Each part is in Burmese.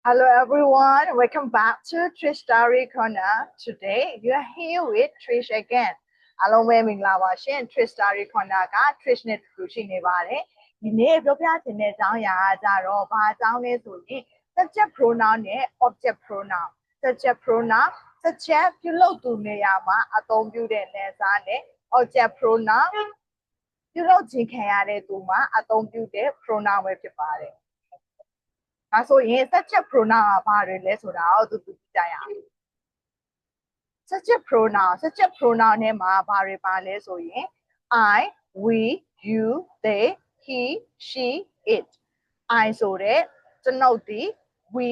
Hello everyone, welcome back to Trish Story Corner. Today you are here with Trish again. အားလုံးပဲမင်္ဂလာပါရှင် Trish Story Corner က Trish နဲ့တူရှိနေပါတယ်။ဒီနေ့ပြောပြချင်တဲ့အကြောင်းအရာကကြတော့ဘာအကြောင်းလဲဆိုရင် subject pronoun နဲ့ object pronoun. Subject pronoun ပြုလုပ်သူနေရာမှာအသုံးပြုတဲ့နေစားနဲ့ object pronoun ပြုလုပ်ခြင်းခံရတဲ့သူမှာအသုံးပြုတဲ့ pronoun ပဲဖြစ်ပါတယ်။ဒါဆိုရင် subject pronoun ကဘာတွေလဲဆိုတာကိုသူကြည့်ကြရအောင် subject pronoun နဲ့မှာဘာတွေပါလဲဆိုရင် I, we, you, they, he, she, it. I ဆိုတဲ့ကျွန်ုပ်သည် we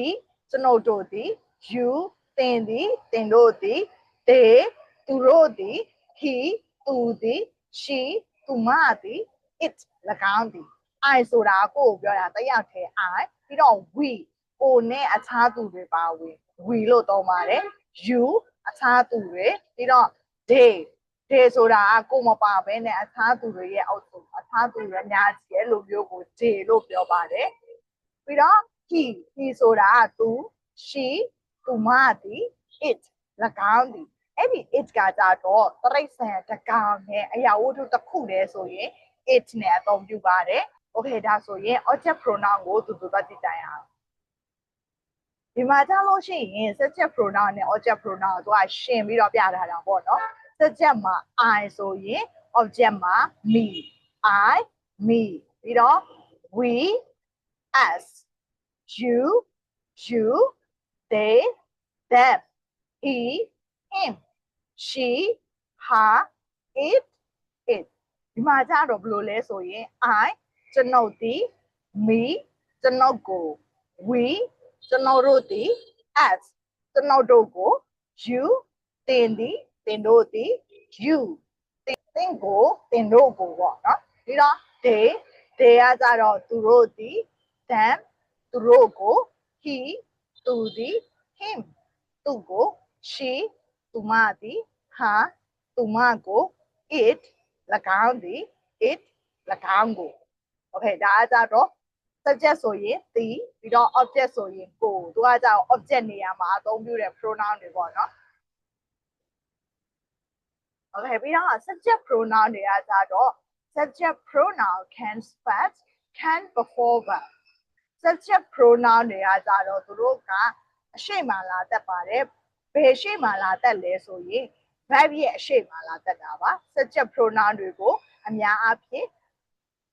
ကျွန်ုပ်တို့သည် you သင်သည်သင်တို့သည် they သူတို့သည် he သူသည် she သူမသည် it ၎င်းသည် I ဆိုတာကိုပြောတာတယောက်တည်း I ပြီးတော့ we ကိုနဲ့အခြားသူတွေပါဝင် we လို့သုံးပါတယ် you အခြားသူတွေပြီးတော့ they ဆိုတာကိုမပါဘဲနဲ့အခြားသူတွေရဲ့အောက်ဆုံးအခြားသူတွေအများကြီးရဲ့လိုမျိုးကို they လို့ပြောပါတယ်ပြီးတော့ he ဆိုတာသူ she သူမသည် it ၎င်းသည်အဲ့ဒီ it ကကြတော့တရိတ်ဆန်တကောင်နဲ့အရာဝတ္ထုတစ်ခုတည်းဆိုရင် it နဲ့အသုံးပြုပါတယ်โอเคဒါဆိုရင် object pronoun ကိုသူတို့ကြည့်ကြရအောင်ဒီမှာကြားလို့ရှိရင် subject pronoun နဲ့ object pronoun ကိုသူကရှင်ပြီးတော့ပြထားတာပေါ့နော် subject မှာ I ဆိုရင် object မှာ me I me ပြီးတော့ we us you they them he him she her itဒီမှာကြတော့ဘယ်လိုလဲဆိုရင် I ကျွန်ုပ်သည် me ကျွန်ုပ်ကို we ကျွန်တော်တို့သည် us ကျွန်တော်တို့ကို you သင်သည်သင်တို့သည် you သင်ကိုသင်တို့ကိုပေါ့နော်ပြီးတော့ they ကကြတော့သူတို့သည် them သူတို့ကို he သူသည် him သူကို she သူမသည် her သူမကို it ၎င်းသည် it ၎င်းကို okay ဒါကကြတော့ subject ဆိုရင်သည်ပြီးတော့ object ဆိုရင်ကိုသူကကြတော့ object နေရာမှာအသုံးပြုတဲ့ pronoun တွေပေါ့နော် okay ပြီးတော့ subject pronoun တွေကကြတော့ subject pronoun can before verb subject pronoun တွေကကြတော့သူတို့ကအရှိမလာတတ်ပါတယ်ဘယ်ရှိမလာတတ်လဲဆိုရင် verb ရဲ့အရှိမလာတတ်တာပါ subject pronoun တွေကိုအများအားဖြင့်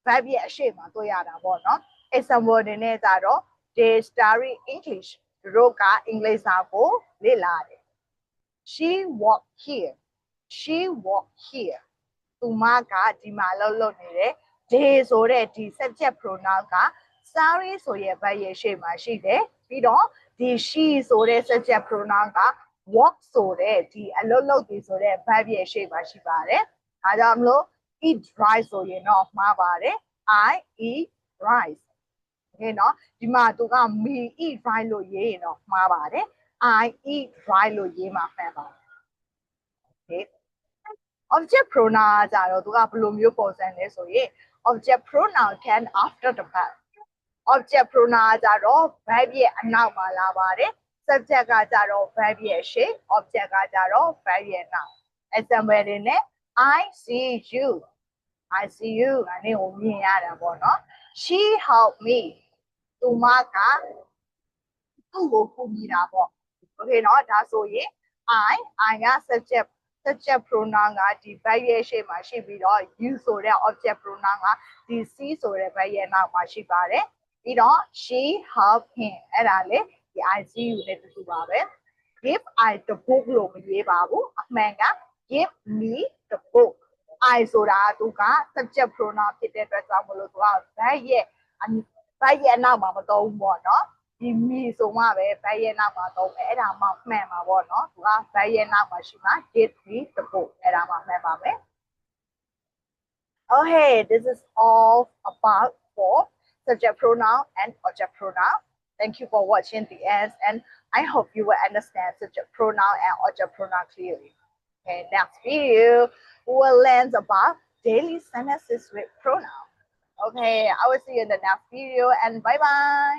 verb ရဲ့အရှိမတွေ့ရတာပေါ့နော် example တွေနဲ့ကြတော့ they study English သူတို့ကအင်္ဂလိပ်စာကိုလေ့လာတယ် she walk here သူမကဒီမှာလှုပ်နေတယ် they ဆိုတဲ့ဒီ subject pronoun က study ဆိုရဲ့ verb ရဲ့ရှေ့မှာရှိတယ်ပြီးတော့ဒီ she ဆိုတဲ့ subject pronoun က walk ဆိုတဲ့ဒီအလုပ်ဒီဆိုတဲ့ verb ရဲ့ရှေ့မှာရှိပါတယ်ဒါကြောင့်မလို့ eat rice ဆိုရင်တော့မှားပါတယ် I eat rice โอเคเนาะဒီမှာသူက me eat rice လို့ရေးရင်တော့မှားပါတယ် I eat rice လို့ရေးမှာမှန်ပါတယ် okay object pronoun ကကြတော့သူကဘယ်လိုမျိုးပုံစံလဲဆိုရင် object pronoun can after the verb object pronoun ကကြတော့ verb ရဲ့အနောက်မှာလာပါတယ် subject ကကြတော့ verb ရဲ့ရှေ့ object ကကြတော့ verb ရဲ့နောက် example တွေနဲ့ I see you ကနေကိုမြင်ရတာပေါ့နော် she helped me သူမကသူ့ကိုကူညီတာပေါ့ okay เนาะဒါဆိုရင် I က subject pronoun ကဒီ verb ရဲ့ရှေ့မှာရှိပြီးတော့ you ဆိုတဲ့ object pronoun ကဒီ see ဆိုတဲ့ verb ရဲ့နောက်မှာရှိပါတယ်ပြီးတော့ she helped him အဲ့ဒါလေဒီ I see you နဲ့တူပါပဲ give I the book လို့မရေးပါဘူးအမှန်က give me the book I ဆိုတာသူက subject pronoun ဖြစ်တဲ့အတွက်ကြောင့်မလို့သူက verb ရဲ့အနောက်မှာမသုံးဘူးပေါ့နော်ဒီ me ဆိုမှပဲ verb ရဲ့နောက်မှာသုံးမယ်အဲ့ဒါမှမှန်မှာပေါ့နော်သူက verb ရဲ့နောက်မှာရှိမှ give me the book အဲ့ဒါမှမှန်ပါမယ် Okay this is all about for subject pronoun and object pronoun thank you for watching the end and I hope you will understand subject pronoun and object pronoun clearly okay next video we will learn about daily sentences with pronoun okay I will see you in the next video and bye bye